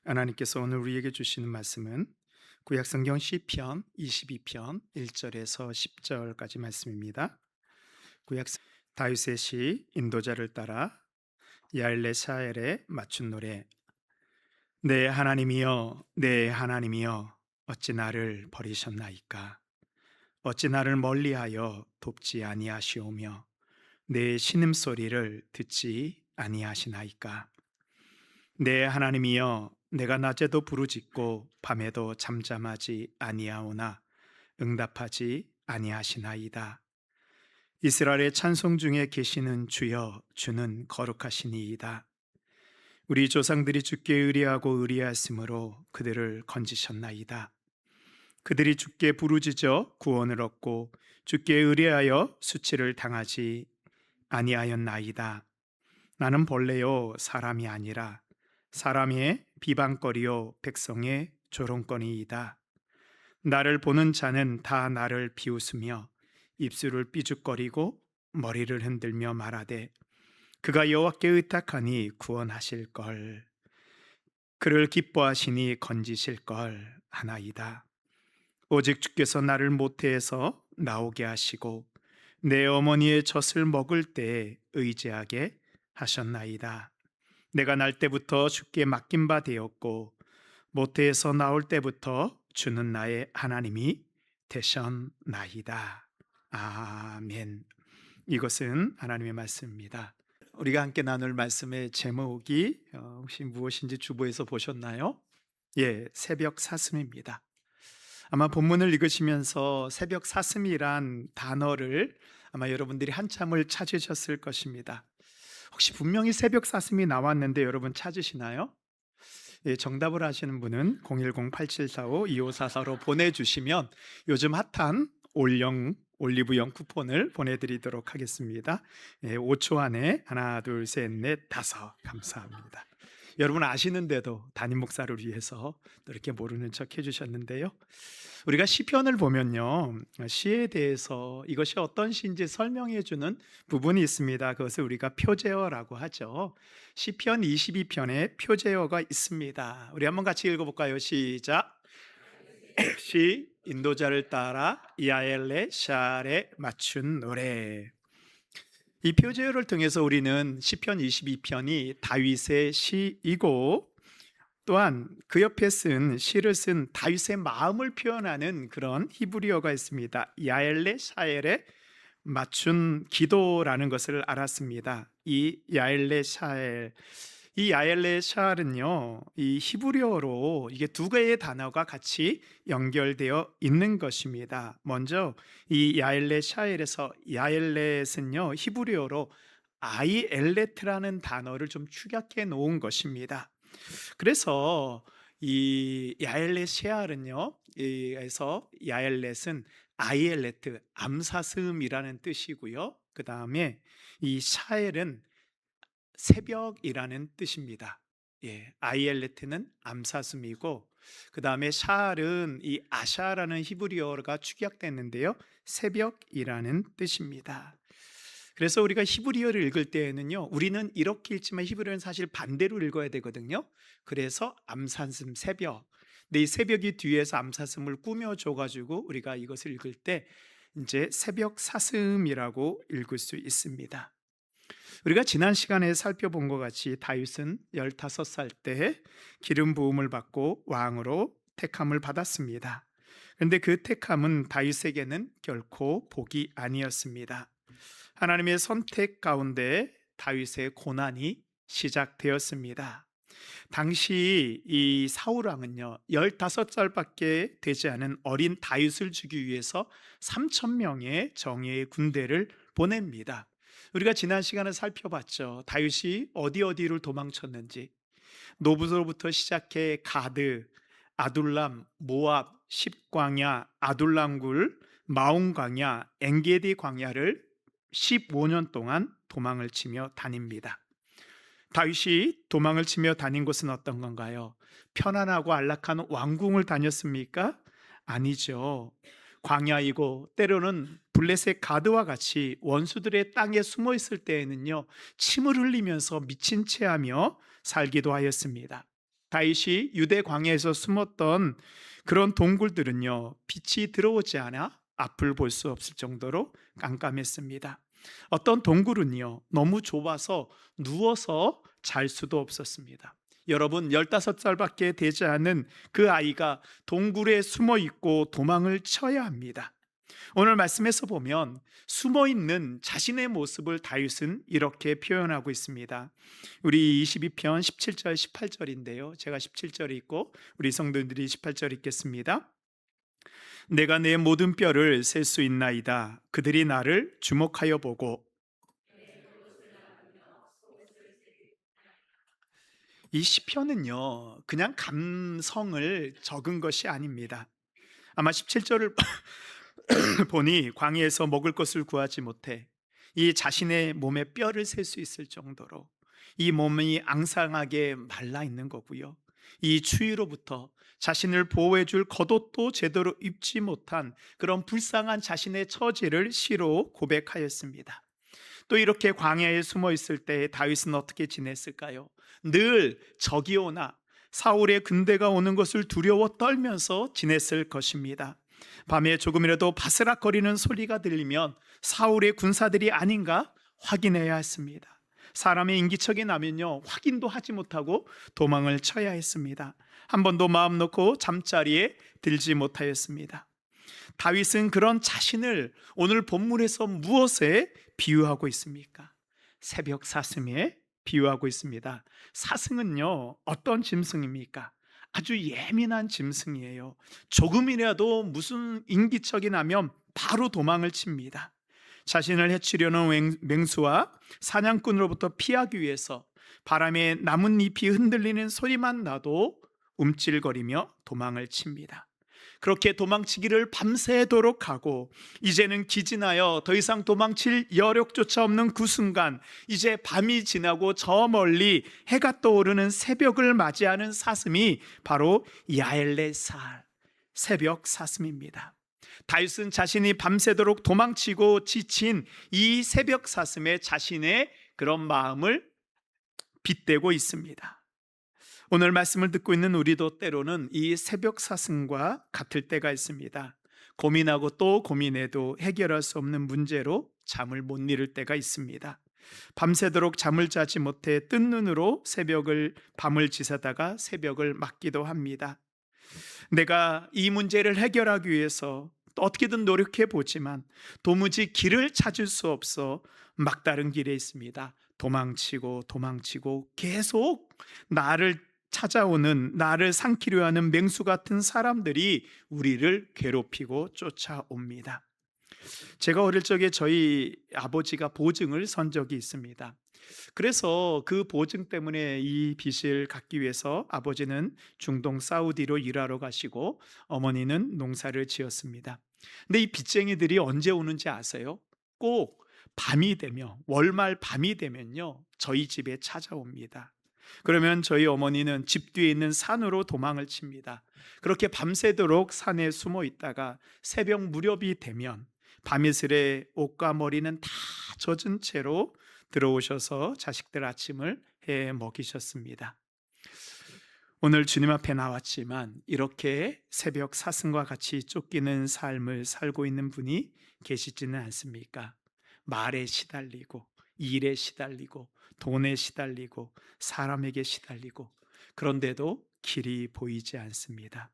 하나님께서 오늘 우리에게 주시는 말씀은 구약성경 시편 22편 1절에서 10절까지 말씀입니다. 구약 다윗의 시 인도자를 따라 야일레샤엘에 맞춘 노래. 내 하나님이여, 내 하나님이여, 어찌 나를 버리셨나이까? 어찌 나를 멀리하여 돕지 아니하시오며 내 신음소리를 듣지 아니하시나이까? 내 하나님이여, 내가 낮에도 부르짖고 밤에도 잠잠하지 아니하오나 응답하지 아니하시나이다. 이스라엘의 찬송 중에 계시는 주여, 주는 거룩하시니이다. 우리 조상들이 주께 의뢰하고 의뢰하였으므로 그들을 건지셨나이다. 그들이 주께 부르짖어 구원을 얻고 주께 의뢰하여 수치를 당하지 아니하였나이다. 나는 벌레요 사람이 아니라 사람의 비방거리요 백성의 조롱거리이다. 나를 보는 자는 다 나를 비웃으며 입술을 삐죽거리고 머리를 흔들며 말하되 그가 여호와께 의탁하니 구원하실 걸, 그를 기뻐하시니 건지실 걸 하나이다. 오직 주께서 나를 모태에서 나오게 하시고 내 어머니의 젖을 먹을 때 의지하게 하셨나이다. 내가 날 때부터 주께 맡긴 바 되었고 모태에서 나올 때부터 주는 나의 하나님이 되셨나이다. 아멘. 이것은 하나님의 말씀입니다. 우리가 함께 나눌 말씀의 제목이 혹시 무엇인지 주보에서 보셨나요? 예, 새벽 사슴입니다. 아마 본문을 읽으시면서 새벽 사슴이란 단어를 아마 여러분들이 한참을 찾으셨을 것입니다. 혹시 분명히 새벽 사슴이 나왔는데 여러분 찾으시나요? 예, 정답을 아시는 분은 010-8745-2544로 보내주시면 요즘 핫한 올리브영 쿠폰을 보내드리도록 하겠습니다. 예, 5초 안에 하나, 둘, 셋, 넷, 다섯. 감사합니다. 여러분 아시는데도 담임 목사를 위해서 또 이렇게 모르는 척 해주셨는데요. 우리가 시편을 보면요, 시에 대해서 이것이 어떤 시인지 설명해 주는 부분이 있습니다. 그것을 우리가 표제어라고 하죠. 시편 22편에 표제어가 있습니다. 우리 한번 같이 읽어볼까요? 시작. 시 인도자를 따라 야엘레 샤알에 맞춘 노래. 이 표제어를 통해서 우리는 시편 22편이 다윗의 시이고 또한 그 옆에 쓴 시를 쓴 다윗의 마음을 표현하는 그런 히브리어가 있습니다. 야엘레 샤엘에 맞춘 기도라는 것을 알았습니다. 이 야엘레 샤엘, 이 야엘레 샤엘은요, 이 히브리어로 이게 두 개의 단어가 같이 연결되어 있는 것입니다. 먼저 이 야엘레 샤엘에서 야엘렛은요 히브리어로 아이엘레트라는 단어를 좀 축약해 놓은 것입니다. 그래서 이 야엘렛 셰알은요, 에서 야엘렛은 아이엘레트 암사슴이라는 뜻이고요. 그 다음에 이 샤엘은 새벽이라는 뜻입니다. 예, 아이엘레트는 암사슴이고 그 다음에 샤알은 이 아샤라는 히브리어가 축약됐는데요, 새벽이라는 뜻입니다. 그래서 우리가 히브리어를 읽을 때에는요, 우리는 이렇게 읽지만 히브리어는 사실 반대로 읽어야 되거든요. 그래서 암사슴 새벽, 근데 이 새벽이 뒤에서 암사슴을 꾸며줘가지고 우리가 이것을 읽을 때 이제 새벽 사슴이라고 읽을 수 있습니다. 우리가 지난 시간에 살펴본 것 같이 다윗은 15살 때 기름 부음을 받고 왕으로 택함을 받았습니다. 그런데 그 택함은 다윗에게는 결코 복이 아니었습니다. 하나님의 선택 가운데 다윗의 고난이 시작되었습니다. 당시 이 사울 왕은요 15살밖에 되지 않은 어린 다윗을 주기 위해서 3,000명의 정예의 군대를 보냅니다. 우리가 지난 시간에 살펴봤죠. 다윗이 어디를 도망쳤는지. 노브로부터 시작해 가드, 아둘람, 모압, 십광야, 아둘람굴, 마온 광야, 엔게디 광야를 15년 동안 도망을 치며 다닙니다. 다윗이 도망을 치며 다닌 곳은 어떤 건가요? 편안하고 안락한 왕궁을 다녔습니까? 아니죠. 광야이고 때로는 블레셋 가드와 같이 원수들의 땅에 숨어 있을 때에는요 침을 흘리면서 미친 채하며 살기도 하였습니다. 다윗이 유대 광야에서 숨었던 그런 동굴들은요, 빛이 들어오지 않아 앞을 볼 수 없을 정도로 깜깜했습니다. 어떤 동굴은요, 너무 좁아서 누워서 잘 수도 없었습니다. 여러분, 15살밖에 되지 않은 그 아이가 동굴에 숨어 있고 도망을 쳐야 합니다. 오늘 말씀에서 보면 숨어 있는 자신의 모습을 다윗은 이렇게 표현하고 있습니다. 우리 22편 17절 18절인데요. 제가 17절이 있고 우리 성도들이 18절 읽겠습니다. 내가 내 모든 뼈를 셀 수 있나이다. 그들이 나를 주목하여 보고. 이 시편은요, 그냥 감성을 적은 것이 아닙니다. 아마 17절을 보니 광야에서 먹을 것을 구하지 못해 이 자신의 몸에 뼈를 셀 수 있을 정도로 이 몸이 앙상하게 말라 있는 거고요. 이 추위로부터 자신을 보호해 줄 겉옷도 제대로 입지 못한 그런 불쌍한 자신의 처지를 시로 고백하였습니다. 또 이렇게 광야에 숨어 있을 때 다윗은 어떻게 지냈을까요? 늘 적이 오나 사울의 군대가 오는 것을 두려워 떨면서 지냈을 것입니다. 밤에 조금이라도 바스락거리는 소리가 들리면 사울의 군사들이 아닌가 확인해야 했습니다. 사람의 인기척이 나면요, 확인도 하지 못하고 도망을 쳐야 했습니다. 한 번도 마음 놓고 잠자리에 들지 못하였습니다. 다윗은 그런 자신을 오늘 본문에서 무엇에 비유하고 있습니까? 새벽 사슴에 비유하고 있습니다. 사슴은요, 어떤 짐승입니까? 아주 예민한 짐승이에요. 조금이라도 무슨 인기척이 나면 바로 도망을 칩니다. 자신을 해치려는 맹수와 사냥꾼으로부터 피하기 위해서 바람에 나뭇잎이 흔들리는 소리만 나도 움찔거리며 도망을 칩니다. 그렇게 도망치기를 밤새도록 하고 이제는 기진하여 더 이상 도망칠 여력조차 없는 그 순간, 이제 밤이 지나고 저 멀리 해가 떠오르는 새벽을 맞이하는 사슴이 바로 야엘레살, 새벽 사슴입니다. 다윗은 자신이 밤새도록 도망치고 지친 이 새벽 사슴에 자신의 그런 마음을 빗대고 있습니다. 오늘 말씀을 듣고 있는 우리도 때로는 이 새벽 사슴과 같을 때가 있습니다. 고민하고 또 고민해도 해결할 수 없는 문제로 잠을 못 이룰 때가 있습니다. 밤새도록 잠을 자지 못해 뜬 눈으로 밤을 지새다가 새벽을 맞기도 합니다. 내가 이 문제를 해결하기 위해서 어떻게든 노력해 보지만 도무지 길을 찾을 수 없어 막다른 길에 있습니다. 도망치고 계속 나를 찾아오는, 나를 삼키려 하는 맹수 같은 사람들이 우리를 괴롭히고 쫓아옵니다. 제가 어릴 적에 저희 아버지가 보증을 선 적이 있습니다. 그래서 그 보증 때문에 이 빚을 갚기 위해서 아버지는 중동 사우디로 일하러 가시고 어머니는 농사를 지었습니다. 근데 이 빚쟁이들이 언제 오는지 아세요? 꼭 밤이 되면, 월말 밤이 되면요, 저희 집에 찾아옵니다. 그러면 저희 어머니는 집 뒤에 있는 산으로 도망을 칩니다. 그렇게 밤새도록 산에 숨어 있다가 새벽 무렵이 되면 밤이슬에 옷과 머리는 다 젖은 채로 들어오셔서 자식들 아침을 해 먹이셨습니다. 오늘 주님 앞에 나왔지만 이렇게 새벽 사슴과 같이 쫓기는 삶을 살고 있는 분이 계시지는 않습니까? 말에 시달리고 일에 시달리고 돈에 시달리고 사람에게 시달리고, 그런데도 길이 보이지 않습니다.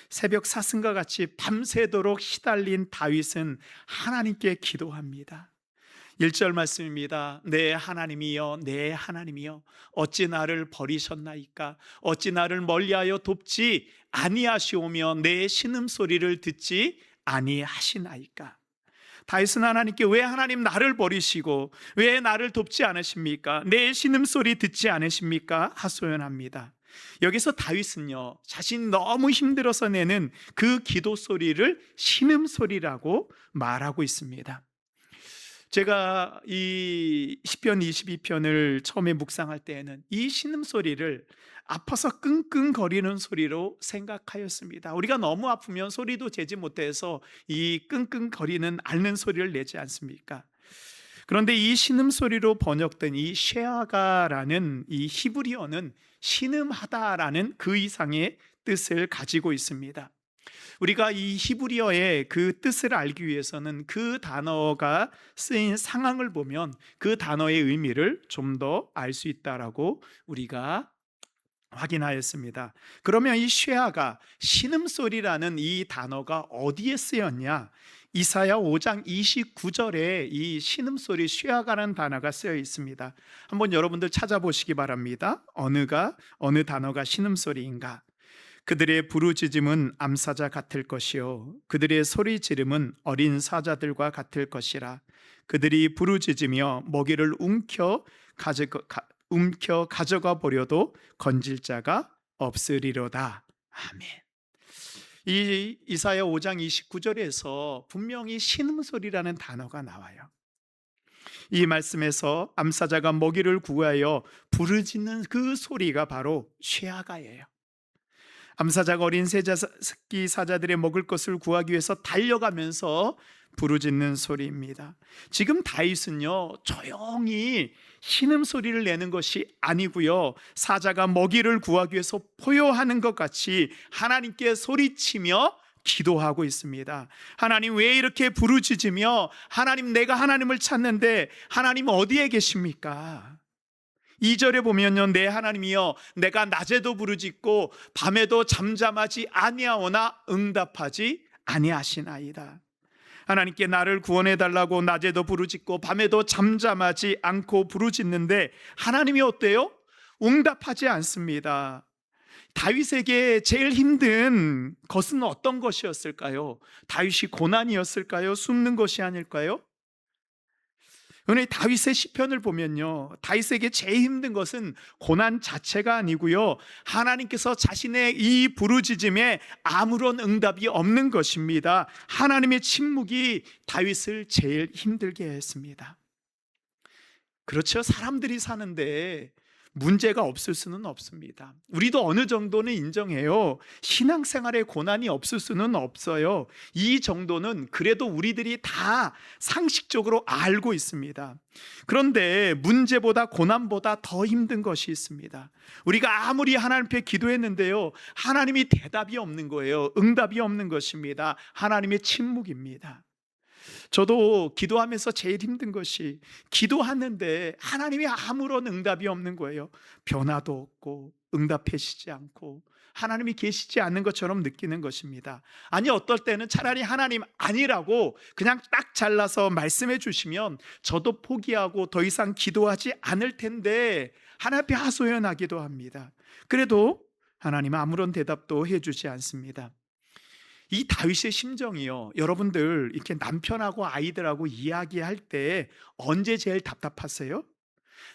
새벽 사슴과 같이 밤새도록 시달린 다윗은 하나님께 기도합니다. 1절 말씀입니다. 내 하나님이여, 내 하나님이여, 어찌 나를 버리셨나이까? 어찌 나를 멀리하여 돕지 아니하시오며 내 신음소리를 듣지 아니하시나이까? 다윗은 하나님께 왜 하나님 나를 버리시고 왜 나를 돕지 않으십니까? 내 신음소리 듣지 않으십니까? 하소연합니다. 여기서 다윗은요, 자신이 너무 힘들어서 내는 그 기도 소리를 신음소리라고 말하고 있습니다. 제가 이 시편 22편을 처음에 묵상할 때에는 이 신음소리를 아파서 끙끙거리는 소리로 생각하였습니다. 우리가 너무 아프면 소리도 제지 못해서 이 끙끙거리는 앓는 소리를 내지 않습니까? 그런데 이 신음소리로 번역된 이 쉐아가라는 이 히브리어는 신음하다라는 그 이상의 뜻을 가지고 있습니다. 우리가 이 히브리어의 그 뜻을 알기 위해서는 그 단어가 쓰인 상황을 보면 그 단어의 의미를 좀 더 알 수 있다라고 우리가 확인하였습니다. 그러면 이 쉐아가 신음소리라는 이 단어가 어디에 쓰였냐? 이사야 5장 29절에 이 신음소리 쉐아가라는 단어가 쓰여 있습니다. 한번 여러분들 찾아보시기 바랍니다. 어느 단어가 신음소리인가? 그들의 부르짖음은 암사자 같을 것이요 그들의 소리 지름은 어린 사자들과 같을 것이라. 그들이 부르짖으며 먹이를 움켜 가져가 보려도 건질 자가 없으리로다. 아멘. 이 이사야 5장 29절에서 분명히 신음소리라는 단어가 나와요. 이 말씀에서 암사자가 먹이를 구하여 부르짖는 그 소리가 바로 쉐아가예요. 암사자가 어린 새끼 사자들의 먹을 것을 구하기 위해서 달려가면서 부르짖는 소리입니다. 지금 다윗은요, 조용히 신음소리를 내는 것이 아니고요, 사자가 먹이를 구하기 위해서 포효하는 것 같이 하나님께 소리치며 기도하고 있습니다. 하나님, 왜 이렇게 부르짖으며, 하나님, 내가 하나님을 찾는데 하나님 어디에 계십니까? 2절에 보면요, 내 하나님이여, 내가 낮에도 부르짖고 밤에도 잠잠하지 아니하오나 응답하지 아니하시나이다. 하나님께 나를 구원해 달라고 낮에도 부르짖고 밤에도 잠잠하지 않고 부르짖는데 하나님이 어때요? 응답하지 않습니다. 다윗에게 제일 힘든 것은 어떤 것이었을까요? 다윗이 고난이었을까요? 숨는 것이 아닐까요? 오늘 다윗의 시편을 보면요, 다윗에게 제일 힘든 것은 고난 자체가 아니고요, 하나님께서 자신의 이 부르짖음에 아무런 응답이 없는 것입니다. 하나님의 침묵이 다윗을 제일 힘들게 했습니다. 그렇죠, 사람들이 사는데 문제가 없을 수는 없습니다. 우리도 어느 정도는 인정해요. 신앙생활에 고난이 없을 수는 없어요. 이 정도는 그래도 우리들이 다 상식적으로 알고 있습니다. 그런데 문제보다 고난보다 더 힘든 것이 있습니다. 우리가 아무리 하나님 앞에 기도했는데요, 하나님이 대답이 없는 거예요. 응답이 없는 것입니다. 하나님의 침묵입니다. 저도 기도하면서 제일 힘든 것이, 기도하는데 하나님이 아무런 응답이 없는 거예요. 변화도 없고 응답하시지 않고 하나님이 계시지 않는 것처럼 느끼는 것입니다. 아니, 어떨 때는 차라리 하나님 아니라고 그냥 딱 잘라서 말씀해 주시면 저도 포기하고 더 이상 기도하지 않을 텐데 하나님 앞에 하소연하기도 합니다. 그래도 하나님은 아무런 대답도 해주지 않습니다. 이 다윗의 심정이요, 여러분들 이렇게 남편하고 아이들하고 이야기할 때 언제 제일 답답하세요?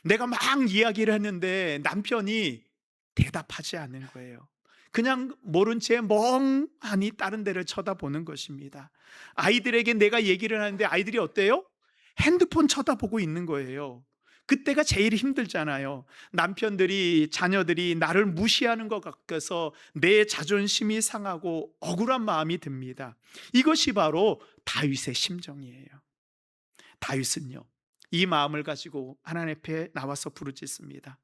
내가 막 이야기를 했는데 남편이 대답하지 않는 거예요. 그냥 모른 채 멍하니 다른 데를 쳐다보는 것입니다. 아이들에게 내가 얘기를 하는데 아이들이 어때요? 핸드폰 쳐다보고 있는 거예요. 그때가 제일 힘들잖아요. 남편들이, 자녀들이 나를 무시하는 것 같아서 내 자존심이 상하고 억울한 마음이 듭니다. 이것이 바로 다윗의 심정이에요. 다윗은요, 이 마음을 가지고 하나님 앞에 나와서 부르짖습니다.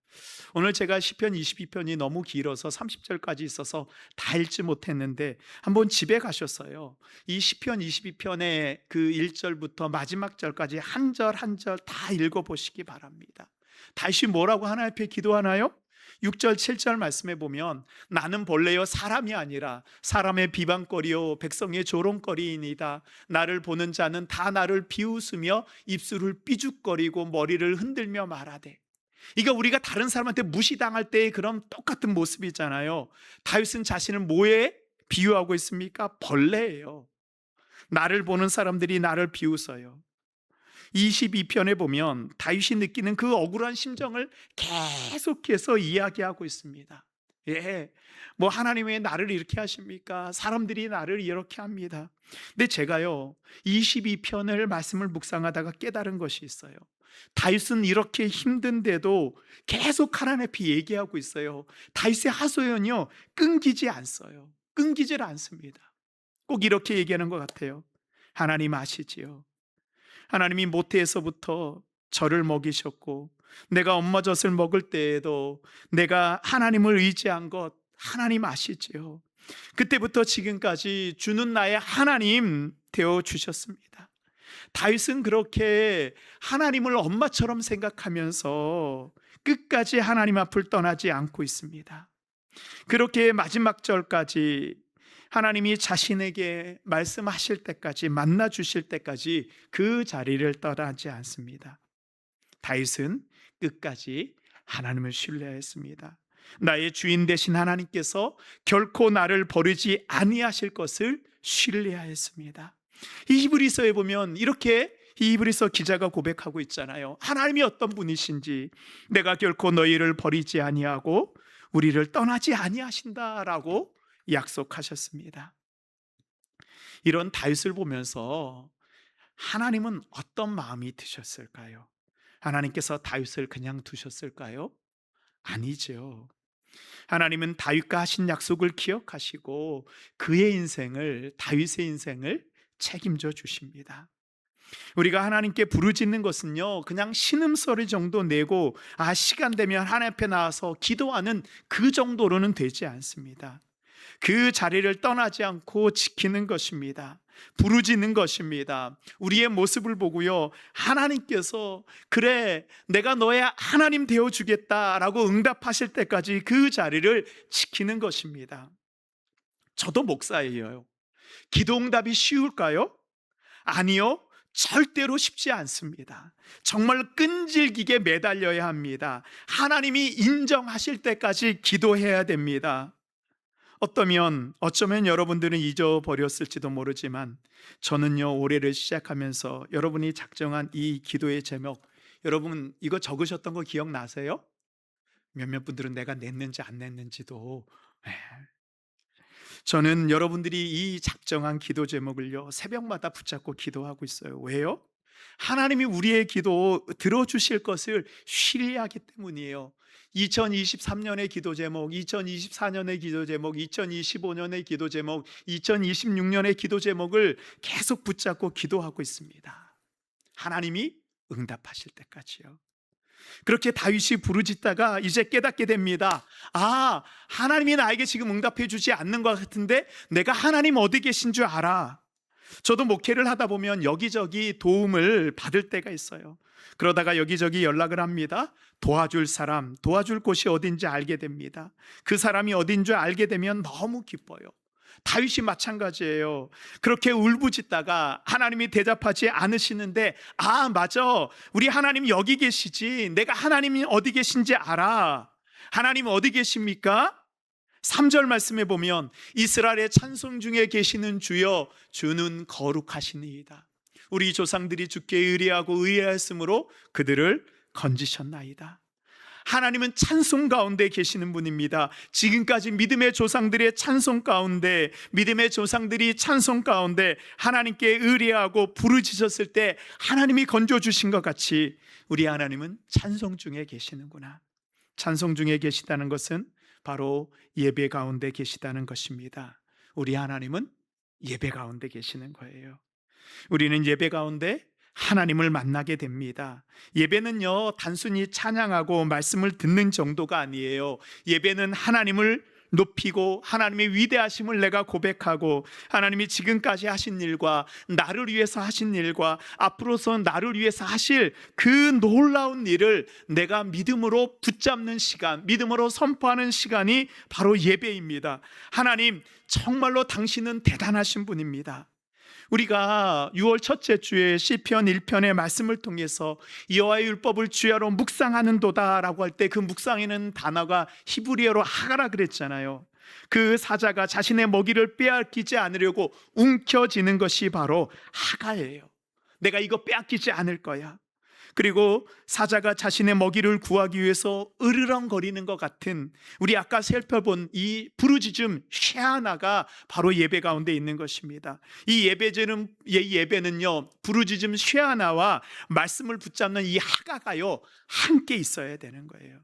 오늘 제가 시편 22편이 너무 길어서 30절까지 있어서 다 읽지 못했는데 한번 집에 가셨어요. 이 시편 22편의 그 1절부터 마지막 절까지 한 절 한 절 다 읽어보시기 바랍니다. 다시 뭐라고 하나님 앞에 기도하나요? 6절 7절 말씀에 보면, 나는 본래요 사람이 아니라 사람의 비방거리요 백성의 조롱거리이니다. 나를 보는 자는 다 나를 비웃으며 입술을 삐죽거리고 머리를 흔들며 말하되. 이거 우리가 다른 사람한테 무시당할 때의 그런 똑같은 모습이잖아요. 다윗은 자신을 뭐에 비유하고 있습니까? 벌레예요. 나를 보는 사람들이 나를 비웃어요. 22편에 보면 다윗이 느끼는 그 억울한 심정을 계속해서 이야기하고 있습니다. 예, 뭐 하나님 왜 나를 이렇게 하십니까? 사람들이 나를 이렇게 합니다. 근데 제가요 22편을 말씀을 묵상하다가 깨달은 것이 있어요. 다윗은 이렇게 힘든데도 계속 하나님 앞에 얘기하고 있어요. 다윗의 하소연이요 끊기지 않어요. 끊기질 않습니다. 꼭 이렇게 얘기하는 것 같아요. 하나님 아시지요? 하나님이 모태에서부터 저를 먹이셨고 내가 엄마 젖을 먹을 때에도 내가 하나님을 의지한 것 하나님 아시지요. 그때부터 지금까지 주는 나의 하나님 되어 주셨습니다. 다윗은 그렇게 하나님을 엄마처럼 생각하면서 끝까지 하나님 앞을 떠나지 않고 있습니다. 그렇게 마지막 절까지 하나님이 자신에게 말씀하실 때까지, 만나 주실 때까지 그 자리를 떠나지 않습니다. 다윗은 끝까지 하나님을 신뢰했습니다. 나의 주인 되신 하나님께서 결코 나를 버리지 아니하실 것을 신뢰하였습니다. 이 히브리서에 보면 이렇게 이 히브리서 기자가 고백하고 있잖아요. 하나님이 어떤 분이신지, 내가 결코 너희를 버리지 아니하고 우리를 떠나지 아니하신다라고 약속하셨습니다. 이런 다윗을 보면서 하나님은 어떤 마음이 드셨을까요? 하나님께서 다윗을 그냥 두셨을까요? 아니죠. 하나님은 다윗과 하신 약속을 기억하시고 그의 인생을, 다윗의 인생을 책임져 주십니다. 우리가 하나님께 부르짖는 것은요, 그냥 신음소리 정도 내고 시간 되면 하나님 앞에 나와서 기도하는 그 정도로는 되지 않습니다. 그 자리를 떠나지 않고 지키는 것입니다. 부르짖는 것입니다. 우리의 모습을 보고요, 하나님께서 그래 내가 너의 하나님 되어주겠다라고 응답하실 때까지 그 자리를 지키는 것입니다. 저도 목사예요. 기도 응답이 쉬울까요? 아니요, 절대로 쉽지 않습니다. 정말 끈질기게 매달려야 합니다. 하나님이 인정하실 때까지 기도해야 됩니다. 어쩌면 여러분들은 잊어버렸을지도 모르지만 저는요, 올해를 시작하면서 여러분이 작정한 이 기도의 제목, 여러분 이거 적으셨던 거 기억나세요? 몇몇 분들은 내가 냈는지 안 냈는지도. 저는 여러분들이 이 작정한 기도 제목을요, 새벽마다 붙잡고 기도하고 있어요. 왜요? 하나님이 우리의 기도 들어주실 것을 신뢰하기 때문이에요. 2023년의 기도 제목, 2024년의 기도 제목, 2025년의 기도 제목, 2026년의 기도 제목을 계속 붙잡고 기도하고 있습니다. 하나님이 응답하실 때까지요. 그렇게 다윗이 부르짖다가 이제 깨닫게 됩니다. 하나님이 나에게 지금 응답해 주지 않는 것 같은데 내가 하나님 어디 계신 줄 알아. 저도 목회를 하다 보면 여기저기 도움을 받을 때가 있어요. 그러다가 여기저기 연락을 합니다. 도와줄 사람, 도와줄 곳이 어딘지 알게 됩니다. 그 사람이 어딘 줄 알게 되면 너무 기뻐요. 다윗이 마찬가지예요. 그렇게 울부짖다가 하나님이 대답하지 않으시는데 맞아, 우리 하나님 여기 계시지, 내가 하나님이 어디 계신지 알아. 하나님 어디 계십니까? 3절 말씀에 보면 이스라엘의 찬송 중에 계시는 주여, 주는 거룩하시니이다. 우리 조상들이 주께 의뢰하고 의뢰하였으므로 그들을 건지셨나이다. 하나님은 찬송 가운데 계시는 분입니다. 지금까지 믿음의 조상들의 찬송 가운데, 믿음의 조상들이 찬송 가운데 하나님께 의뢰하고 부르짖었을 때 하나님이 건져주신 것 같이 우리 하나님은 찬송 중에 계시는구나. 찬송 중에 계시다는 것은 바로 예배 가운데 계시다는 것입니다. 우리 하나님은 예배 가운데 계시는 거예요. 우리는 예배 가운데 하나님을 만나게 됩니다. 예배는요, 단순히 찬양하고 말씀을 듣는 정도가 아니에요. 예배는 하나님을 높이고 하나님의 위대하심을 내가 고백하고 하나님이 지금까지 하신 일과 나를 위해서 하신 일과 앞으로서 나를 위해서 하실 그 놀라운 일을 내가 믿음으로 붙잡는 시간, 믿음으로 선포하는 시간이 바로 예배입니다. 하나님, 정말로 당신은 대단하신 분입니다. 우리가 6월 첫째 주에 시편 1편의 말씀을 통해서 여호와의 율법을 주야로 묵상하는도다 라고 할 때 그 묵상에는 단어가 히브리어로 하가라 그랬잖아요. 그 사자가 자신의 먹이를 빼앗기지 않으려고 움켜쥐는 것이 바로 하가예요. 내가 이거 빼앗기지 않을 거야. 그리고 사자가 자신의 먹이를 구하기 위해서 으르렁거리는 것 같은, 우리 아까 살펴본 이 부르짖음 쉐아나가 바로 예배 가운데 있는 것입니다. 이 예배는요, 부르짖음 쉐아나와 말씀을 붙잡는 이 하가가요 함께 있어야 되는 거예요.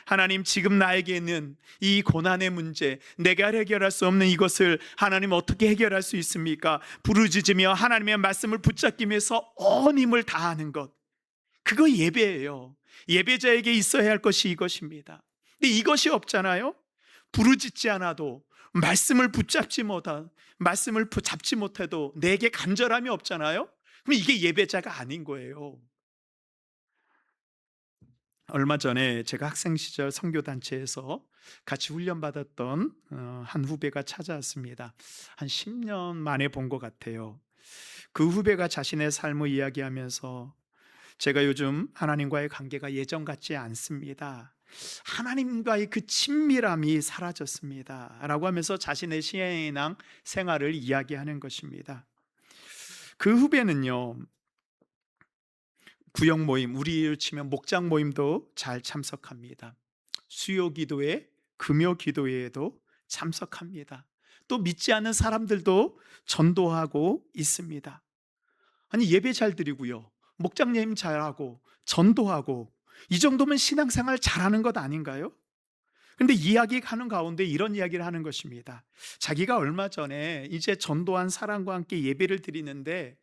하나님, 지금 나에게 있는 이 고난의 문제, 내가 해결할 수 없는 이것을 하나님 어떻게 해결할 수 있습니까? 부르짖으며 하나님의 말씀을 붙잡기 위해서 온 힘을 다하는 것, 그거 예배예요. 예배자에게 있어야 할 것이 이것입니다. 근데 이것이 없잖아요. 부르짖지 않아도, 말씀을 붙잡지 못한, 말씀을 잡지 못해도 내게 간절함이 없잖아요. 그럼 이게 예배자가 아닌 거예요. 얼마 전에 제가 학생 시절 선교단체에서 같이 훈련받았던 한 후배가 찾아왔습니다. 한 10년 만에 본 것 같아요. 그 후배가 자신의 삶을 이야기하면서, 제가 요즘 하나님과의 관계가 예전 같지 않습니다. 하나님과의 그 친밀함이 사라졌습니다. 라고 하면서 자신의 신앙 생활을 이야기하는 것입니다. 그 후배는요, 구역 모임, 우리로 치면 목장 모임도 잘 참석합니다. 수요 기도회, 금요 기도회에도 참석합니다. 또 믿지 않는 사람들도 전도하고 있습니다. 아니, 예배 잘 드리고요, 목장님 잘하고 전도하고, 이 정도면 신앙생활 잘하는 것 아닌가요? 근데 이야기하는 가운데 이런 이야기를 하는 것입니다. 자기가 얼마 전에 이제 전도한 사람과 함께 예배를 드리는데,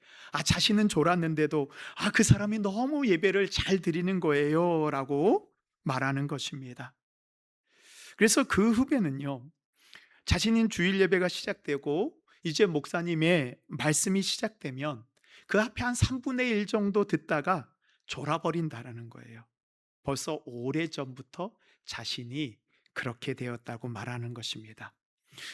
자신은 졸았는데도 그 사람이 너무 예배를 잘 드리는 거예요 라고 말하는 것입니다. 그래서 그 후배는요, 자신인 주일 예배가 시작되고 이제 목사님의 말씀이 시작되면 그 앞에 한 3분의 1 정도 듣다가 졸아버린다라는 거예요. 벌써 오래전부터 자신이 그렇게 되었다고 말하는 것입니다.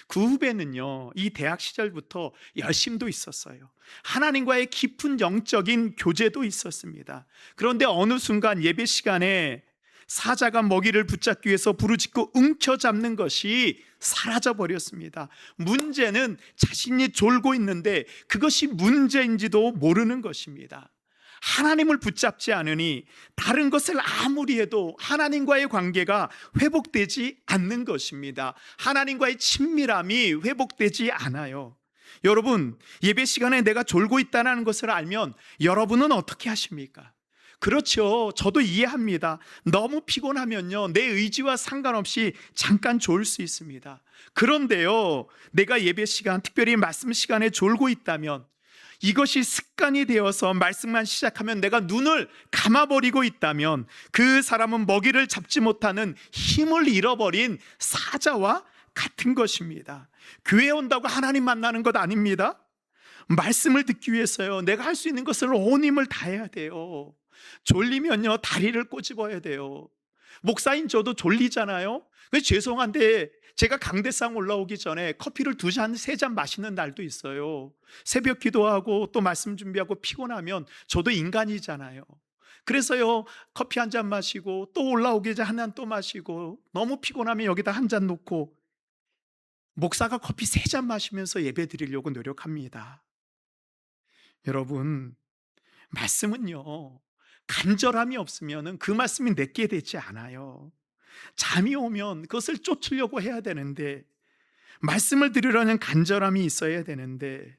그 후배는요, 이 대학 시절부터 열심도 있었어요. 하나님과의 깊은 영적인 교제도 있었습니다. 그런데 어느 순간 예배 시간에 사자가 먹이를 붙잡기 위해서 부르짖고 움켜잡는 것이 사라져 버렸습니다. 문제는 자신이 졸고 있는데 그것이 문제인지도 모르는 것입니다. 하나님을 붙잡지 않으니 다른 것을 아무리 해도 하나님과의 관계가 회복되지 않는 것입니다. 하나님과의 친밀함이 회복되지 않아요. 여러분, 예배 시간에 내가 졸고 있다는 것을 알면 여러분은 어떻게 하십니까? 그렇죠. 저도 이해합니다. 너무 피곤하면요, 내 의지와 상관없이 잠깐 졸 수 있습니다. 그런데요, 내가 예배 시간, 특별히 말씀 시간에 졸고 있다면, 이것이 습관이 되어서 말씀만 시작하면 내가 눈을 감아버리고 있다면, 그 사람은 먹이를 잡지 못하는 힘을 잃어버린 사자와 같은 것입니다. 교회 온다고 하나님 만나는 것 아닙니다. 말씀을 듣기 위해서요, 내가 할 수 있는 것을 온 힘을 다해야 돼요. 졸리면요, 다리를 꼬집어야 돼요. 목사인 저도 졸리잖아요. 그래서 죄송한데 제가 강대상 올라오기 전에 커피를 2잔, 3잔 마시는 날도 있어요. 새벽 기도하고 또 말씀 준비하고 피곤하면 저도 인간이잖아요. 그래서요, 커피 1잔 마시고 또 올라오기 전에 1잔 또 마시고, 너무 피곤하면 여기다 1잔 놓고 목사가 커피 3잔 마시면서 예배 드리려고 노력합니다. 여러분, 말씀은요, 간절함이 없으면 그 말씀이 내게 되지 않아요. 잠이 오면 그것을 쫓으려고 해야 되는데, 말씀을 들으려는 간절함이 있어야 되는데,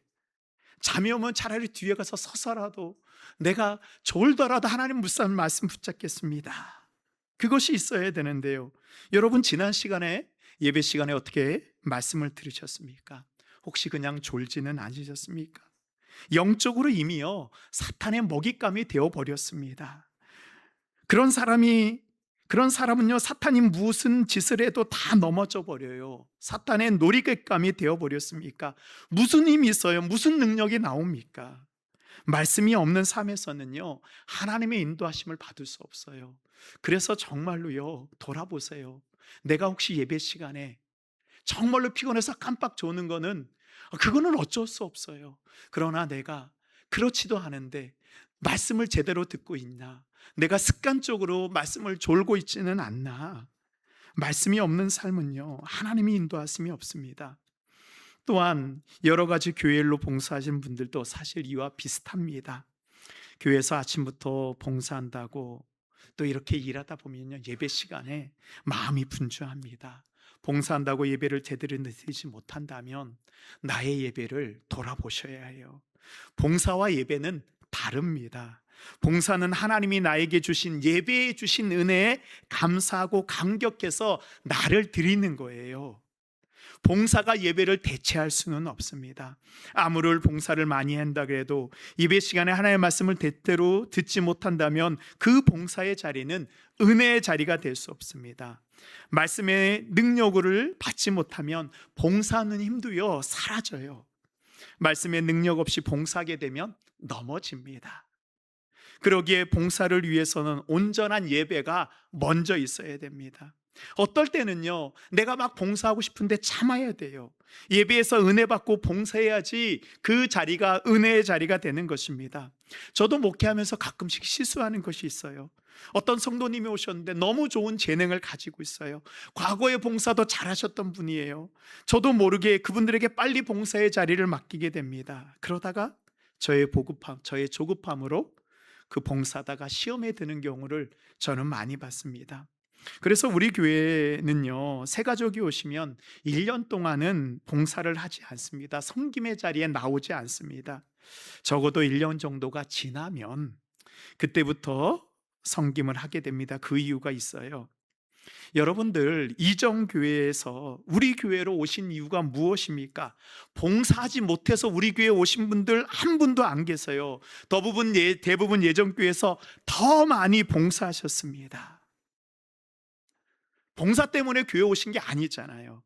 잠이 오면 차라리 뒤에 가서 서서라도 내가 졸더라도 하나님 말씀 붙잡겠습니다. 그것이 있어야 되는데요. 여러분, 지난 시간에 예배 시간에 어떻게 말씀을 들으셨습니까? 혹시 그냥 졸지는 않으셨습니까? 영적으로 이미요, 사탄의 먹잇감이 되어버렸습니다. 그런 사람은요, 사탄이 무슨 짓을 해도 다 넘어져 버려요. 사탄의 놀이객감이 되어버렸습니까? 무슨 힘이 있어요? 무슨 능력이 나옵니까? 말씀이 없는 삶에서는요, 하나님의 인도하심을 받을 수 없어요. 그래서 정말로요, 돌아보세요. 내가 혹시 예배 시간에 정말로 피곤해서 깜빡 조는 그거는 어쩔 수 없어요. 그러나 내가 그렇지도 않은데 말씀을 제대로 듣고 있나? 내가 습관적으로 말씀을 졸고 있지는 않나? 말씀이 없는 삶은요, 하나님이 인도하심이 없습니다. 또한 여러 가지 교회 일로 봉사하신 분들도 사실 이와 비슷합니다. 교회에서 아침부터 봉사한다고 또 이렇게 일하다 보면요, 예배 시간에 마음이 분주합니다. 봉사한다고 예배를 제대로 드리지 못한다면 나의 예배를 돌아보셔야 해요. 봉사와 예배는 다릅니다. 봉사는 하나님이 나에게 주신, 예배에 주신 은혜에 감사하고 감격해서 나를 드리는 거예요. 봉사가 예배를 대체할 수는 없습니다. 아무리 봉사를 많이 한다 그래도 예배 시간에 하나님의 말씀을 대대로 듣지 못한다면 그 봉사의 자리는 은혜의 자리가 될 수 없습니다. 말씀의 능력을 받지 못하면 봉사하는 힘도요 사라져요. 말씀의 능력 없이 봉사하게 되면 넘어집니다. 그러기에 봉사를 위해서는 온전한 예배가 먼저 있어야 됩니다. 어떨 때는요, 내가 막 봉사하고 싶은데 참아야 돼요. 예배에서 은혜 받고 봉사해야지 그 자리가 은혜의 자리가 되는 것입니다. 저도 목회하면서 가끔씩 실수하는 것이 있어요. 어떤 성도님이 오셨는데 너무 좋은 재능을 가지고 있어요. 과거에 봉사도 잘하셨던 분이에요. 저도 모르게 그분들에게 빨리 봉사의 자리를 맡기게 됩니다. 그러다가 저의 조급함으로 그 봉사다가 시험에 드는 경우를 저는 많이 봤습니다. 그래서 우리 교회는요, 새 가족이 오시면 1년 동안은 봉사를 하지 않습니다. 섬김의 자리에 나오지 않습니다. 적어도 1년 정도가 지나면 그때부터 섬김을 하게 됩니다. 그 이유가 있어요. 여러분들, 이정교회에서 우리 교회로 오신 이유가 무엇입니까? 봉사하지 못해서 우리 교회에 오신 분들 한 분도 안 계세요. 대부분 예정교회에서 더 많이 봉사하셨습니다. 봉사 때문에 교회 오신 게 아니잖아요.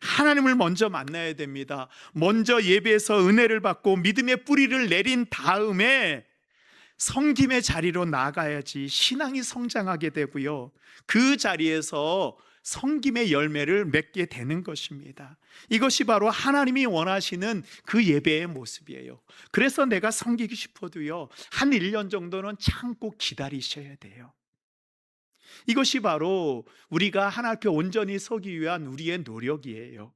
하나님을 먼저 만나야 됩니다. 먼저 예배에서 은혜를 받고 믿음의 뿌리를 내린 다음에 섬김의 자리로 나가야지 신앙이 성장하게 되고요, 그 자리에서 섬김의 열매를 맺게 되는 것입니다. 이것이 바로 하나님이 원하시는 그 예배의 모습이에요. 그래서 내가 섬기고 싶어도요, 한 1년 정도는 참고 기다리셔야 돼요. 이것이 바로 우리가 하나님 앞에 온전히 서기 위한 우리의 노력이에요.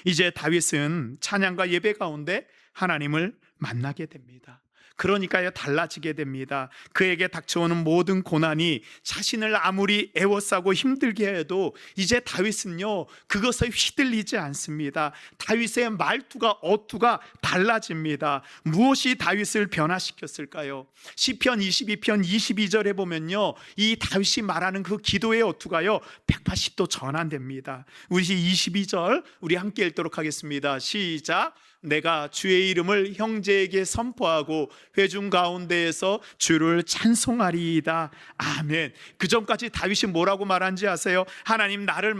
이제 다윗은 찬양과 예배 가운데 하나님을 만나게 됩니다. 그러니까요, 달라지게 됩니다. 그에게 닥쳐오는 모든 고난이 자신을 아무리 애워싸고 힘들게 해도 이제 다윗은요, 그것에 휘둘리지 않습니다. 다윗의 말투가 어투가 달라집니다. 무엇이 다윗을 변화시켰을까요? 시편 22편 22절에 보면요, 이 다윗이 말하는 그 기도의 어투가요 180도 전환됩니다. 우리 22절 우리 함께 읽도록 하겠습니다. 시작. 내가 주의 이름을 형제에게 선포하고 회중 가운데에서 주를 찬송하리이다. 아멘. 그 전까지 다윗이 뭐라고 말한지 아세요? 하나님, 나를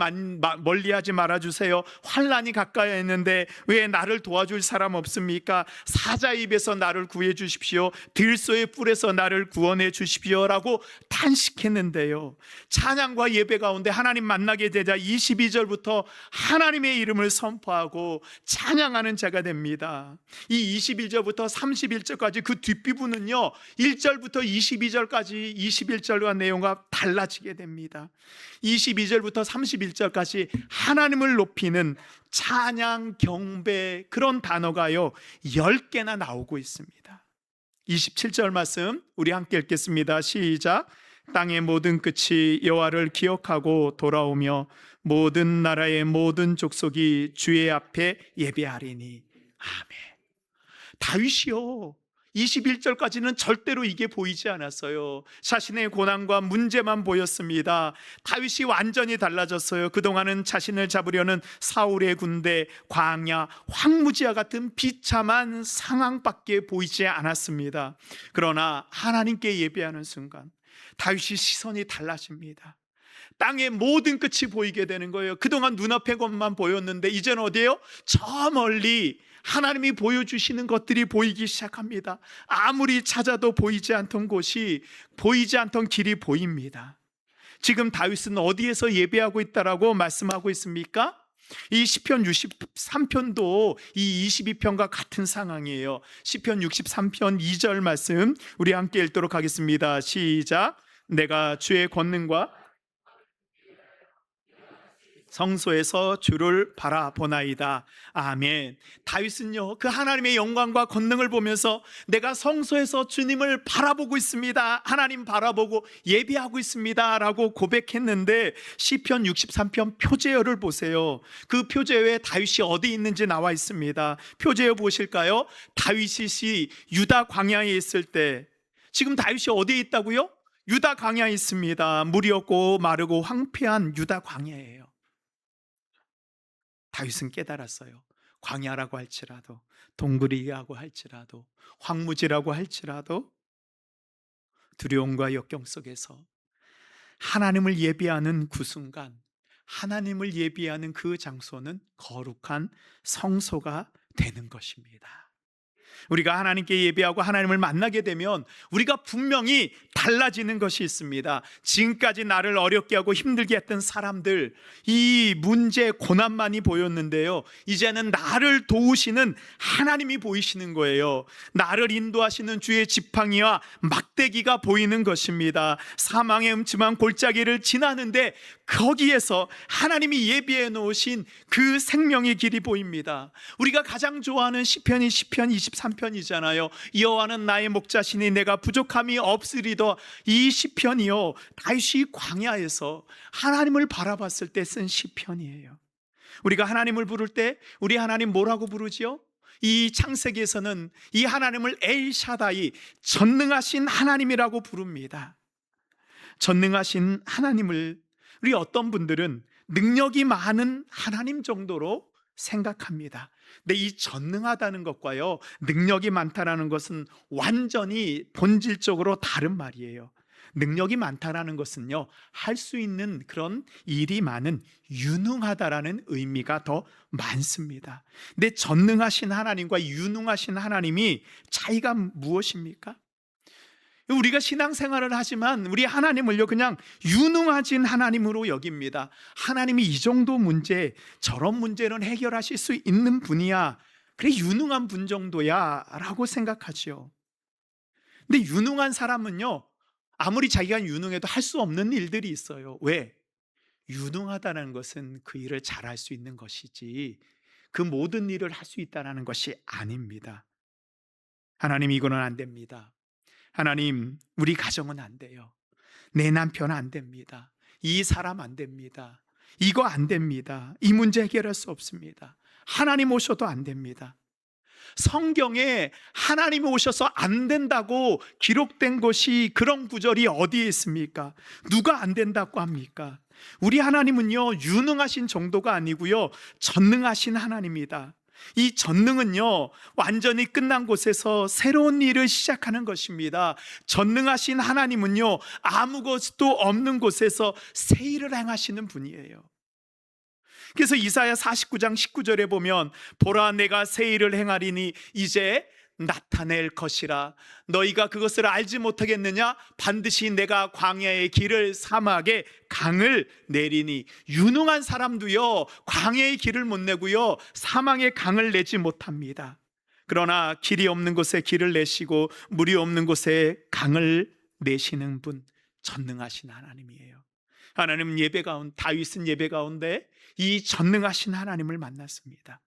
멀리하지 말아주세요. 환난이 가까이 있는데 왜 나를 도와줄 사람 없습니까? 사자 입에서 나를 구해 주십시오. 들소의 뿔에서 나를 구원해 주십시오 라고 탄식했는데요, 찬양과 예배 가운데 하나님 만나게 되자 22절부터 하나님의 이름을 선포하고 찬양하는 자가 됩니다. 이 21절부터 31절까지 그 뒷부분은요, 1절부터 22절까지 21절과 내용과 달라지게 됩니다. 22절부터 31절까지 하나님을 높이는 찬양, 경배, 그런 단어가요 10개나 나오고 있습니다. 27절 말씀 우리 함께 읽겠습니다. 시작. 땅의 모든 끝이 여호와를 기억하고 돌아오며 모든 나라의 모든 족속이 주의 앞에 예배하리니. 아멘. 다윗이요, 21절까지는 절대로 이게 보이지 않았어요. 자신의 고난과 문제만 보였습니다. 다윗이 완전히 달라졌어요. 그동안은 자신을 잡으려는 사울의 군대, 광야, 황무지와 같은 비참한 상황밖에 보이지 않았습니다. 그러나 하나님께 예배하는 순간 다윗이 시선이 달라집니다. 땅의 모든 끝이 보이게 되는 거예요. 그동안 눈앞의 것만 보였는데 이제는 어디예요? 저 멀리 하나님이 보여주시는 것들이 보이기 시작합니다. 아무리 찾아도 보이지 않던 곳이, 보이지 않던 길이 보입니다. 지금 다윗은 어디에서 예배하고 있다라고 말씀하고 있습니까? 이 시편 63편도 이 22편과 같은 상황이에요. 시편 63편 2절 말씀 우리 함께 읽도록 하겠습니다. 시작. 내가 주의 권능과 성소에서 주를 바라보나이다. 아멘. 다윗은요, 그 하나님의 영광과 권능을 보면서 내가 성소에서 주님을 바라보고 있습니다, 하나님 바라보고 예배하고 있습니다 라고 고백했는데, 시편 63편 표제어를 보세요. 그 표제어에 다윗이 어디 있는지 나와 있습니다. 표제어 보실까요? 다윗이 유다 광야에 있을 때, 지금 다윗이 어디에 있다고요? 유다 광야에 있습니다. 물이 없고 마르고 황폐한 유다 광야예요. 다윗은 깨달았어요. 광야라고 할지라도, 동굴이라고 할지라도, 황무지라고 할지라도 두려움과 역경 속에서 하나님을 예비하는 그 순간, 하나님을 예비하는 그 장소는 거룩한 성소가 되는 것입니다. 우리가 하나님께 예배하고 하나님을 만나게 되면 우리가 분명히 달라지는 것이 있습니다. 지금까지 나를 어렵게 하고 힘들게 했던 사람들, 이 문제, 고난만이 보였는데요, 이제는 나를 도우시는 하나님이 보이시는 거예요. 나를 인도하시는 주의 지팡이와 막대기가 보이는 것입니다. 사망의 음침한 골짜기를 지나는데 거기에서 하나님이 예비해 놓으신 그 생명의 길이 보입니다. 우리가 가장 좋아하는 시편이 시편 23편이잖아요. 여호와는 나의 목자시니 내가 부족함이 없으리더. 이 시편이요, 다윗이 광야에서 하나님을 바라봤을 때 쓴 시편이에요. 우리가 하나님을 부를 때 우리 하나님 뭐라고 부르지요? 이 창세기에서는 이 하나님을 엘샤다이, 전능하신 하나님이라고 부릅니다. 전능하신 하나님을 우리 어떤 분들은 능력이 많은 하나님 정도로 생각합니다. 근데 이 전능하다는 것과요, 능력이 많다라는 것은 완전히 본질적으로 다른 말이에요. 능력이 많다라는 것은요, 할 수 있는 그런 일이 많은, 유능하다라는 의미가 더 많습니다. 근데 전능하신 하나님과 유능하신 하나님이 차이가 무엇입니까? 우리가 신앙생활을 하지만 우리 하나님을요, 그냥 유능하신 하나님으로 여깁니다. 하나님이 이 정도 문제, 저런 문제는 해결하실 수 있는 분이야, 그래 유능한 분 정도야 라고 생각하지요. 근데 유능한 사람은요, 아무리 자기가 유능해도 할 수 없는 일들이 있어요. 왜? 유능하다는 것은 그 일을 잘할 수 있는 것이지 그 모든 일을 할 수 있다는 것이 아닙니다. 하나님, 이거는 안 됩니다. 하나님, 우리 가정은 안 돼요. 내 남편 안 됩니다. 이 사람 안 됩니다. 이거 안 됩니다. 이 문제 해결할 수 없습니다. 하나님 오셔도 안 됩니다. 성경에 하나님이 오셔서 안 된다고 기록된 것이, 그런 구절이 어디에 있습니까? 누가 안 된다고 합니까? 우리 하나님은요, 유능하신 정도가 아니고요, 전능하신 하나님이다. 이 전능은요, 완전히 끝난 곳에서 새로운 일을 시작하는 것입니다. 전능하신 하나님은요, 아무것도 없는 곳에서 새 일을 행하시는 분이에요. 그래서 이사야 49장 19절에 보면, 보라 내가 새 일을 행하리니 이제 나타낼 것이라. 너희가 그것을 알지 못하겠느냐? 반드시 내가 광야의 길을, 사막에 강을 내리니. 유능한 사람도요, 광야의 길을 못 내고요, 사막의 강을 내지 못합니다. 그러나 길이 없는 곳에 길을 내시고 물이 없는 곳에 강을 내시는 분, 전능하신 하나님이에요. 하나님 예배 가운데, 다윗은 예배 가운데 이 전능하신 하나님을 만났습니다.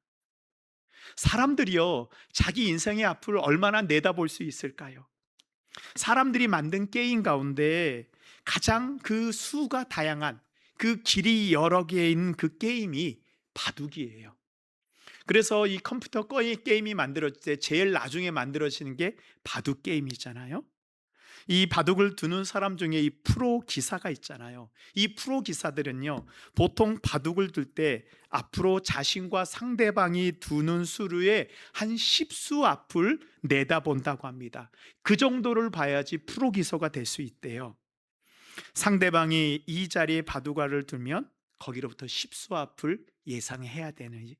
사람들이요, 자기 인생의 앞을 얼마나 내다볼 수 있을까요? 사람들이 만든 게임 가운데 가장 그 수가 다양한, 그 길이 여러 개인 그 게임이 바둑이에요. 그래서 이 컴퓨터 게임이 만들어질 때 제일 나중에 만들어지는 게 바둑 게임이잖아요. 이 바둑을 두는 사람 중에 이 프로 기사가 있잖아요. 이 프로 기사들은요, 보통 바둑을 둘 때 앞으로 자신과 상대방이 두는 수로의 한 10수 앞을 내다본다고 합니다. 그 정도를 봐야지 프로 기사가 될 수 있대요. 상대방이 이 자리에 바둑알을 두면 거기로부터 10수 앞을 예상해야 되는.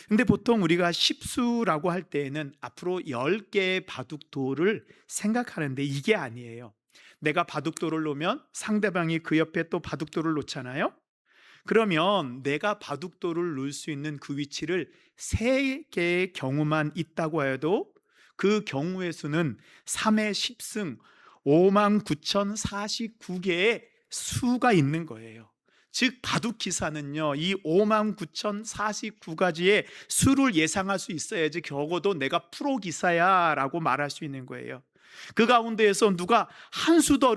근데 보통 우리가 10수라고 할 때에는 앞으로 10개의 바둑돌을 생각하는데 이게 아니에요. 내가 바둑돌을 놓으면 상대방이 그 옆에 또 바둑돌을 놓잖아요. 그러면 내가 바둑돌을 놓을 수 있는 그 위치를 3개의 경우만 있다고 해도 그 경우의 수는 3의 10승 59,049개의 수가 있는 거예요. 즉 바둑 기사는요, 이 59,049가지의 수를 예상할 수 있어야지 적어도 내가 프로 기사야 라고 말할 수 있는 거예요. 그 가운데에서 누가 한 수 더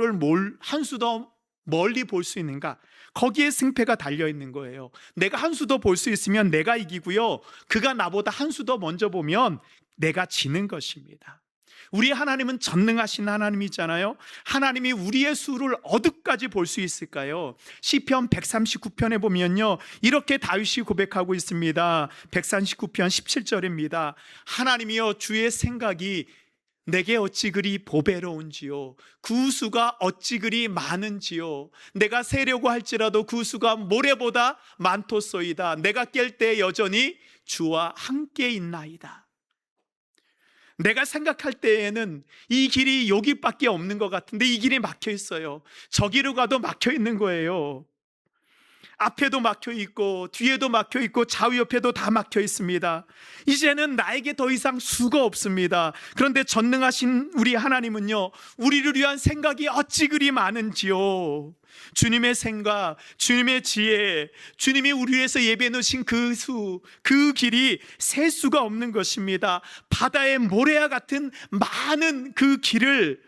멀리 볼 수 있는가, 거기에 승패가 달려 있는 거예요. 내가 한 수 더 볼 수 있으면 내가 이기고요, 그가 나보다 한 수 더 먼저 보면 내가 지는 것입니다. 우리 하나님은 전능하신 하나님이잖아요. 하나님이 우리의 수를 어디까지 볼 수 있을까요? 시편 139편에 보면요, 이렇게 다윗이 고백하고 있습니다. 139편 17절입니다. 하나님이여, 주의 생각이 내게 어찌 그리 보배로운지요, 그 수가 어찌 그리 많은지요. 내가 세려고 할지라도 그 수가 모래보다 많도소이다. 내가 깰 때 여전히 주와 함께 있나이다. 내가 생각할 때에는 이 길이 여기밖에 없는 것 같은데 이 길이 막혀 있어요. 저기로 가도 막혀 있는 거예요. 앞에도 막혀 있고 뒤에도 막혀 있고 좌우 옆에도 다 막혀 있습니다. 이제는 나에게 더 이상 수가 없습니다. 그런데 전능하신 우리 하나님은요, 우리를 위한 생각이 어찌 그리 많은지요. 주님의 생각, 주님의 지혜, 주님이 우리 위해서 예비해 놓으신 그 수, 그 길이 셀 수가 없는 것입니다. 바다의 모래와 같은 많은 그 길을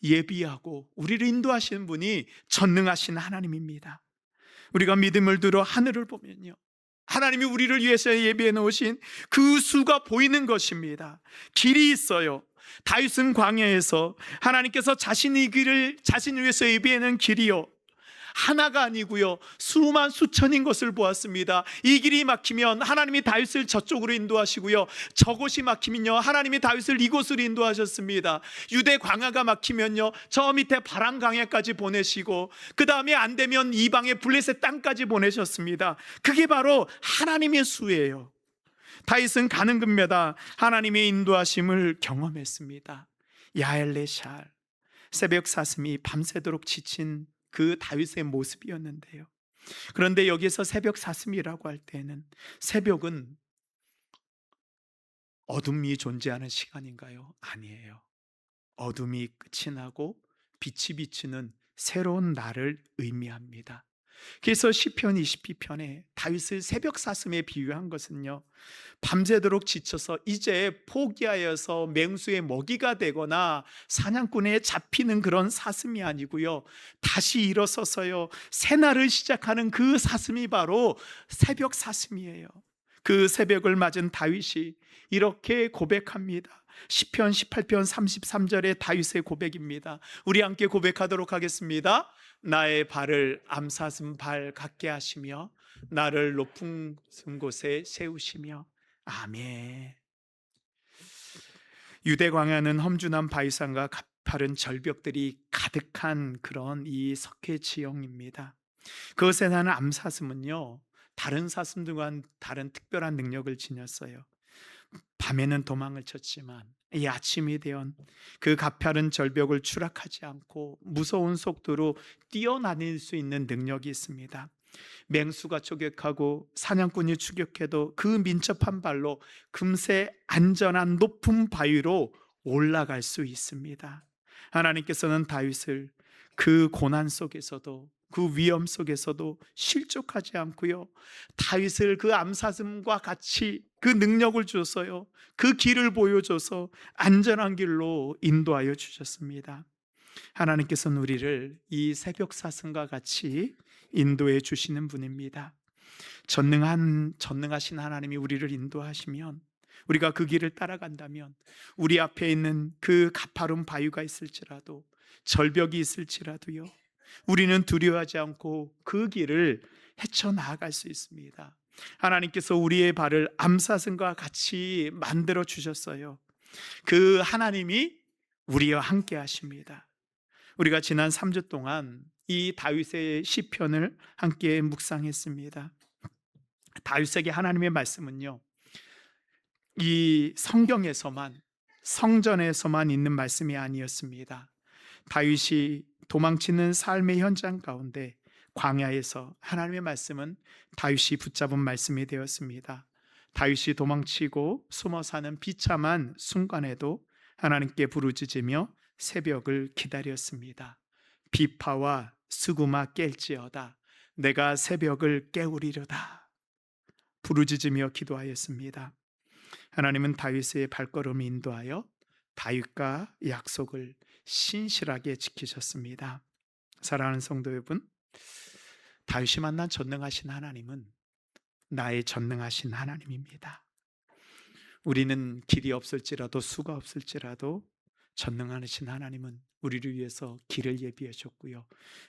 예비하고 우리를 인도하시는 분이 전능하신 하나님입니다. 우리가 믿음을 들어 하늘을 보면요, 하나님이 우리를 위해서 예비해 놓으신 그 수가 보이는 것입니다. 길이 있어요. 다윗은 광야에서 하나님께서 자신의 길을 자신을 위해서 예비해 놓은 길이요, 하나가 아니고요, 수만 수천인 것을 보았습니다. 이 길이 막히면 하나님이 다윗을 저쪽으로 인도하시고요, 저곳이 막히면요, 하나님이 다윗을 이곳으로 인도하셨습니다. 유대 광야가 막히면요, 저 밑에 바람 광야까지 보내시고, 그 다음에 안 되면 이방의 블레셋 땅까지 보내셨습니다. 그게 바로 하나님의 수예요. 다윗은 가는 곳마다 하나님의 인도하심을 경험했습니다. 야엘레샬, 새벽 사슴이 밤새도록 지친 그 다윗의 모습이었는데요. 그런데 여기서 새벽 사슴이라고 할 때는 새벽은 어둠이 존재하는 시간인가요? 아니에요. 어둠이 끝이 나고 빛이 비치는 새로운 날을 의미합니다. 그래서 시편 22편에 다윗을 새벽 사슴에 비유한 것은요, 밤새도록 지쳐서 이제 포기하여서 맹수의 먹이가 되거나 사냥꾼에 잡히는 그런 사슴이 아니고요, 다시 일어서서요, 새날을 시작하는 그 사슴이 바로 새벽 사슴이에요. 그 새벽을 맞은 다윗이 이렇게 고백합니다. 시편 18편 33절의 다윗의 고백입니다. 우리 함께 고백하도록 하겠습니다. 나의 발을 암사슴 발 같게 하시며 나를 높은 곳에 세우시며. 아멘. 유대 광야는 험준한 바위산과 가파른 절벽들이 가득한 그런 이 석회 지형입니다. 그것에 사는 암사슴은요, 다른 사슴들과는 다른 특별한 능력을 지녔어요. 밤에는 도망을 쳤지만 이 아침이 되온 그 가파른 절벽을 추락하지 않고 무서운 속도로 뛰어다닐 수 있는 능력이 있습니다. 맹수가 추격하고 사냥꾼이 추격해도 그 민첩한 발로 금세 안전한 높은 바위로 올라갈 수 있습니다. 하나님께서는 다윗을 그 고난 속에서도, 그 위험 속에서도 실족하지 않고요, 다윗을 그 암사슴과 같이 그 능력을 주어서요, 그 길을 보여줘서 안전한 길로 인도하여 주셨습니다. 하나님께서는 우리를 이 새벽 사슴과 같이 인도해 주시는 분입니다. 전능하신 하나님이 우리를 인도하시면, 우리가 그 길을 따라간다면 우리 앞에 있는 그 가파른 바위가 있을지라도, 절벽이 있을지라도요, 우리는 두려워하지 않고 그 길을 헤쳐나아갈 수 있습니다. 하나님께서 우리의 발을 암사슴과 같이 만들어 주셨어요. 그 하나님이 우리와 함께 하십니다. 우리가 지난 3주 동안 이 다윗의 시편을 함께 묵상했습니다. 다윗에게 하나님의 말씀은요, 이 성경에서만, 성전에서만 있는 말씀이 아니었습니다. 다윗이 도망치는 삶의 현장 가운데 광야에서 하나님의 말씀은 다윗이 붙잡은 말씀이 되었습니다. 다윗이 도망치고 숨어 사는 비참한 순간에도 하나님께 부르짖으며 새벽을 기다렸습니다. 비파와 스구마 깰지어다, 내가 새벽을 깨우리로다. 부르짖으며 기도하였습니다. 하나님은 다윗의 발걸음을 인도하여 다윗과 약속을 신실하게 지키셨습니다. 사랑하는 성도 여러분, 다윗이 만난 전능하신 하나님은 나의 전능하신 하나님입니다. 우리는 길이 없을지라도, 수가 없을지라도 전능하신 하나님은 우리를 위해서 길을 예비하셨고요.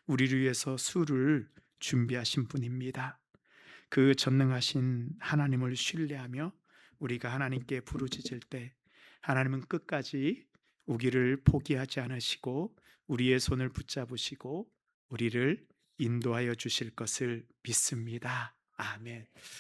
우리를 위해서 수를 준비하신 분입니다. 그 전능하신 하나님을 신뢰하며 우리가 하나님께 부르짖을 때 하나님은 끝까지 우리를 포기하지 않으시고 우리의 손을 붙잡으시고 우리를 인도하여 주실 것을 믿습니다. 아멘.